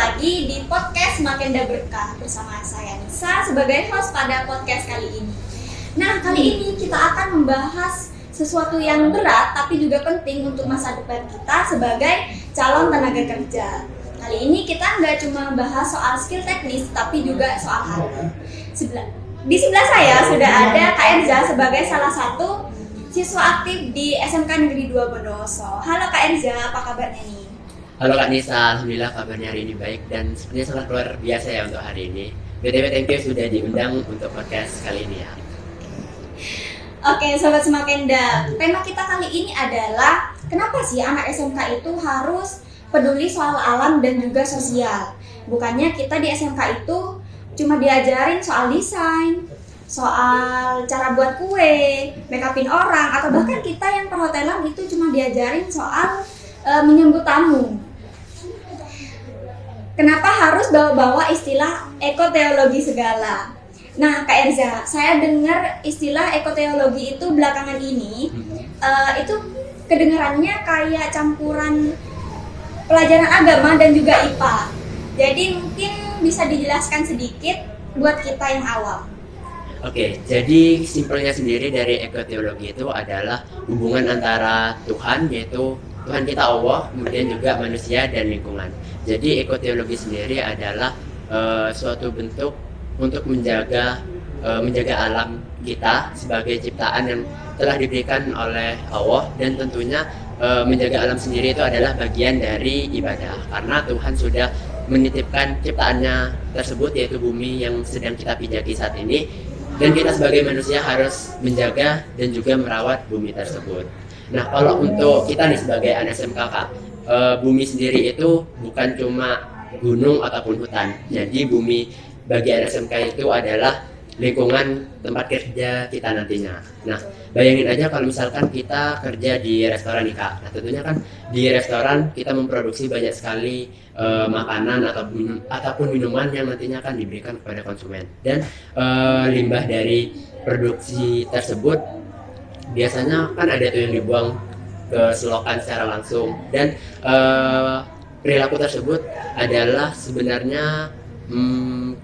lagi di podcast Makenda Berkah bersama saya Nisa sebagai host pada podcast kali ini. Nah, kali ini kita akan membahas sesuatu yang berat tapi juga penting untuk masa depan kita sebagai calon tenaga kerja. Kali ini kita nggak cuma bahas soal skill teknis tapi juga soal hati. Di sebelah saya sudah ada Kak Erza sebagai salah satu siswa aktif di SMK Negeri 2 Bondowoso. Halo Kak Erza, apa kabarnya nih? Halo Kak Nisa, alhamdulillah kabarnya hari ini baik dan sepertinya sangat luar biasa ya untuk hari ini. BTW thank you sudah diundang untuk podcast kali ini ya. Oke, Sobat Semakenda, tema kita kali ini adalah kenapa sih anak SMK itu harus peduli soal alam dan juga sosial? Bukannya kita di SMK itu cuma diajarin soal desain, soal cara buat kue, make upin orang, atau bahkan kita yang perhotelan itu cuma diajarin soal menyambut tamu. Kenapa harus bawa-bawa istilah ekoteologi segala? Nah, Kak Erza, saya dengar istilah ekoteologi itu belakangan ini itu kedengarannya kayak campuran pelajaran agama dan juga IPA. Jadi mungkin bisa dijelaskan sedikit buat kita yang awam. Oke, jadi simpelnya sendiri dari ekoteologi itu adalah hubungan antara Tuhan, yaitu Tuhan kita Allah, kemudian juga manusia dan lingkungan. Jadi ekoteologi sendiri adalah suatu bentuk untuk menjaga alam kita sebagai ciptaan yang telah diberikan oleh Allah, dan tentunya menjaga alam sendiri itu adalah bagian dari ibadah karena Tuhan sudah menitipkan ciptaannya tersebut, yaitu bumi yang sedang kita pijaki saat ini, dan kita sebagai manusia harus menjaga dan juga merawat bumi tersebut. Nah, kalau untuk kita nih sebagai anak SMK, Kak, bumi sendiri itu bukan cuma gunung ataupun hutan. Jadi bumi bagi anak SMK itu adalah lingkungan tempat kerja kita nantinya. Nah, bayangin aja kalau misalkan kita kerja di restoran nih, Kak. Nah, tentunya kan di restoran kita memproduksi banyak sekali makanan ataupun minuman yang nantinya akan diberikan kepada konsumen. Dan limbah dari produksi tersebut biasanya kan ada tuh yang dibuang ke selokan secara langsung, dan perilaku tersebut adalah sebenarnya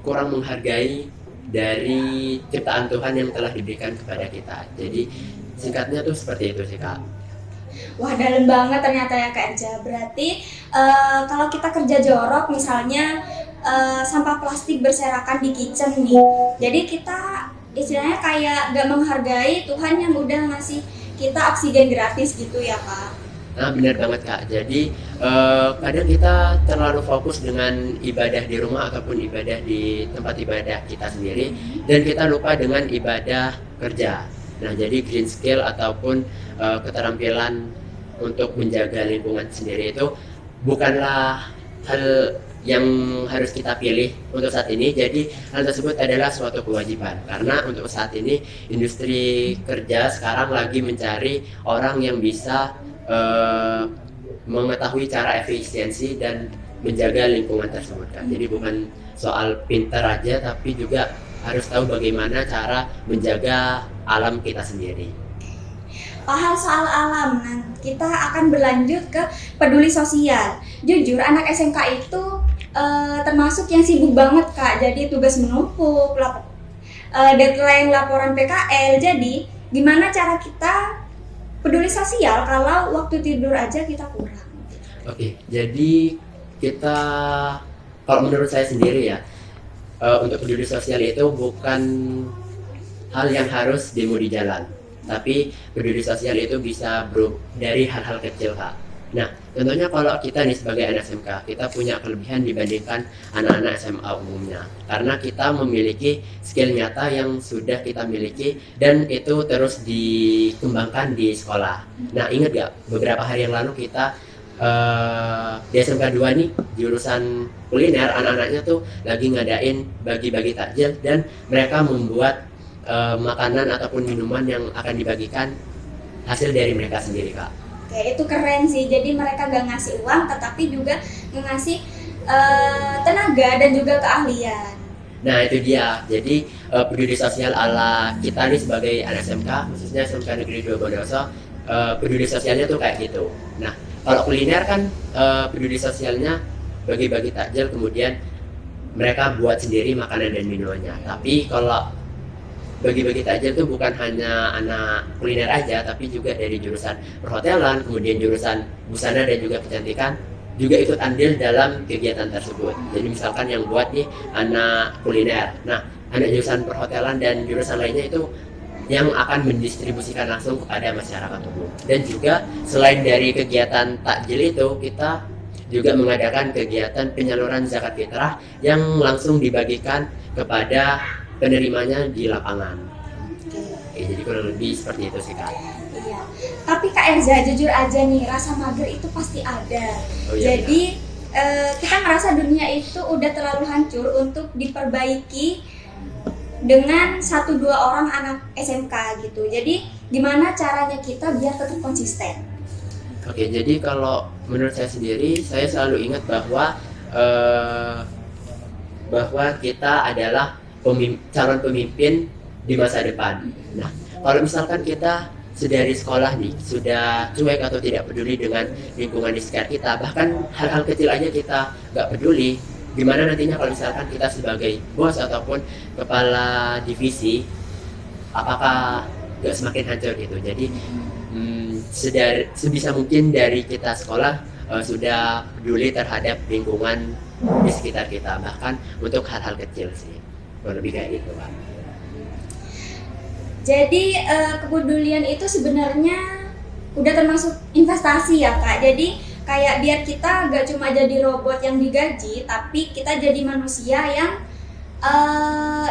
kurang menghargai dari ciptaan Tuhan yang telah diberikan kepada kita. Jadi singkatnya tuh seperti itu sih, Kak. Wah, dalam banget ternyata ya Kak Erza. Berarti kalau kita kerja jorok misalnya sampah plastik berserakan di kitchen nih, jadi kita istilahnya kayak gak menghargai Tuhan yang udah ngasih kita oksigen gratis gitu ya Kak. Nah, benar banget, Kak. Jadi kadang kita terlalu fokus dengan ibadah di rumah ataupun ibadah di tempat ibadah kita sendiri, dan kita lupa dengan ibadah kerja. Nah, jadi green skill ataupun keterampilan untuk menjaga lingkungan sendiri itu bukanlah hal yang harus kita pilih untuk saat ini. Jadi hal tersebut adalah suatu kewajiban karena untuk saat ini industri kerja sekarang lagi mencari orang yang bisa mengetahui cara efisiensi dan menjaga lingkungan tersebut, kan. Jadi bukan soal pintar aja tapi juga harus tahu bagaimana cara menjaga alam kita sendiri. Hal soal alam, nah kita akan berlanjut ke peduli sosial. Jujur anak SMK itu termasuk yang sibuk banget Kak, jadi tugas menumpuk, deadline laporan PKL. Jadi gimana cara kita peduli sosial kalau waktu tidur aja kita kurang? Oke, jadi kita, kalau menurut saya sendiri ya, untuk peduli sosial itu bukan hal yang harus demo di jalan, tapi peduli sosial itu bisa dari hal-hal kecil, Kak. Nah, tentunya kalau kita nih sebagai anak SMK, kita punya kelebihan dibandingkan anak-anak SMA umumnya, karena kita memiliki skill nyata yang sudah kita miliki dan itu terus dikembangkan di sekolah. Nah, ingat gak beberapa hari yang lalu kita di SMK 2 nih, jurusan kuliner, anak-anaknya tuh lagi ngadain bagi-bagi takjil, dan mereka membuat makanan ataupun minuman yang akan dibagikan hasil dari mereka sendiri, Kak. Oke, itu keren sih. Jadi mereka gak ngasih uang tetapi juga ngasih tenaga dan juga keahlian. Nah, itu dia. Jadi peduli sosial ala kita nih sebagai anak SMK, khususnya SMK Negeri 2 Bondowoso, peduli sosialnya tuh kayak gitu. Nah, kalau kuliner kan peduli sosialnya bagi-bagi takjil, kemudian mereka buat sendiri makanan dan minumannya. Tapi kalau bagi-bagi takjil itu bukan hanya anak kuliner aja, tapi juga dari jurusan perhotelan, kemudian jurusan busana dan juga kecantikan juga ikut andil dalam kegiatan tersebut. Jadi misalkan yang buat nih anak kuliner, nah anak jurusan perhotelan dan jurusan lainnya itu yang akan mendistribusikan langsung kepada masyarakat umum. Dan juga selain dari kegiatan takjil itu, kita juga mengadakan kegiatan penyaluran zakat fitrah yang langsung dibagikan kepada penerimanya di lapangan. Oke, jadi kurang lebih seperti itu sih Kak. Iya. Tapi Kak Erza, jujur aja nih, rasa mager itu pasti ada. Oh, iya, Jadi kita merasa dunia itu udah terlalu hancur untuk diperbaiki dengan 1-2 orang anak SMK gitu. Jadi gimana caranya kita biar tetap konsisten? Oke, jadi kalau menurut saya sendiri, saya selalu ingat bahwa kita adalah calon pemimpin di masa depan. Nah, kalau misalkan kita dari sekolah nih sudah cuek atau tidak peduli dengan lingkungan di sekitar kita, bahkan hal-hal kecil aja kita nggak peduli, gimana nantinya kalau misalkan kita sebagai bos ataupun kepala divisi, apakah nggak semakin hancur gitu. Jadi sebisa mungkin dari kita sekolah sudah peduli terhadap lingkungan di sekitar kita, bahkan untuk hal-hal kecil sih, lebih kayak gitu Pak. Jadi kepedulian itu sebenarnya udah termasuk investasi ya Kak. Jadi kayak biar kita gak cuma jadi robot yang digaji, tapi kita jadi manusia yang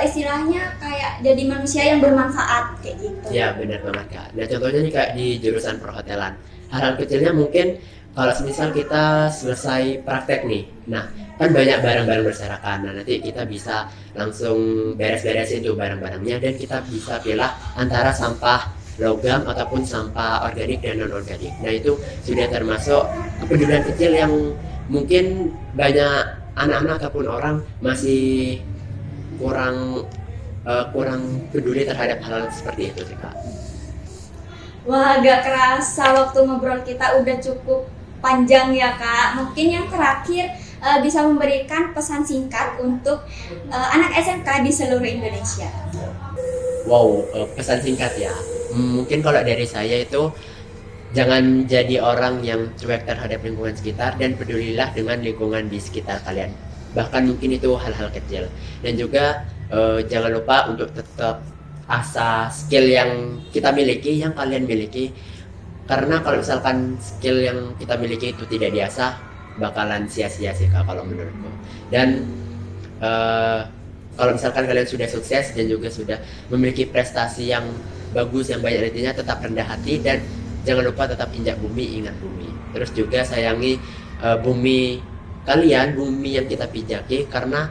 istilahnya kayak jadi manusia yang bermanfaat kayak gitu. Ya benar banget Kak. Nah contohnya nih Kak di jurusan perhotelan, hal-hal kecilnya mungkin kalau misal kita selesai praktek nih, nah kan banyak barang-barang berserakan. Nah nanti kita bisa langsung beres-beresin tuh barang-barangnya dan kita bisa pilih antara sampah logam ataupun sampah organik dan non organik. Nah itu sudah termasuk kepedulian kecil yang mungkin banyak anak-anak ataupun orang masih kurang peduli terhadap hal seperti itu sih Kak. Wah, gak kerasa waktu ngobrol kita udah cukup panjang ya Kak. Mungkin yang terakhir bisa memberikan pesan singkat untuk anak SMK di seluruh Indonesia. Wow, pesan singkat ya. Mungkin kalau dari saya itu jangan jadi orang yang cuek terhadap lingkungan sekitar dan pedulilah dengan lingkungan di sekitar kalian. Bahkan mungkin itu hal-hal kecil. Dan juga jangan lupa untuk tetap asah skill yang kita miliki, yang kalian miliki. Karena kalau misalkan skill yang kita miliki itu tidak diasah, bakalan sia-sia sih Kak kalau menurutku. Dan kalau misalkan kalian sudah sukses dan juga sudah memiliki prestasi yang bagus, yang banyak nantinya, tetap rendah hati dan jangan lupa tetap injak bumi, ingat bumi. Terus juga sayangi bumi kalian, bumi yang kita pijaki, karena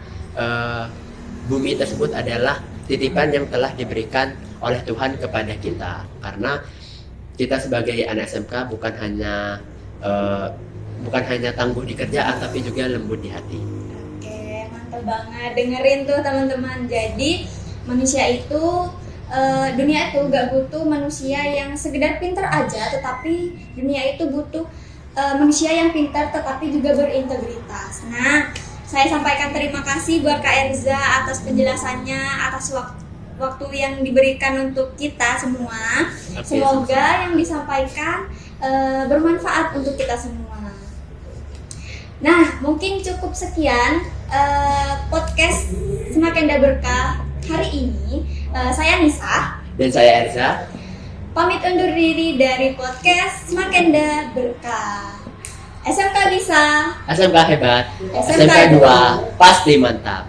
bumi tersebut adalah titipan yang telah diberikan oleh Tuhan kepada kita. Karena kita sebagai anak SMK bukan hanya tangguh di kerjaan, tapi juga lembut di hati. Oke, mantap banget. Dengerin tuh teman-teman. Jadi manusia itu dunia itu gak butuh manusia yang sekedar pintar aja, tetapi dunia itu butuh manusia yang pintar tetapi juga berintegritas. Nah, saya sampaikan terima kasih buat Kak Erza atas penjelasannya, atas waktu yang diberikan untuk kita semua. Semoga yang disampaikan bermanfaat untuk kita semua. Nah, mungkin cukup sekian podcast Semakin Berkah hari ini. Saya Nisa Dan saya Erza. Pamit undur diri dari podcast Semakin Berkah. SMK bisa, SMK hebat, SMK 2 pasti mantap.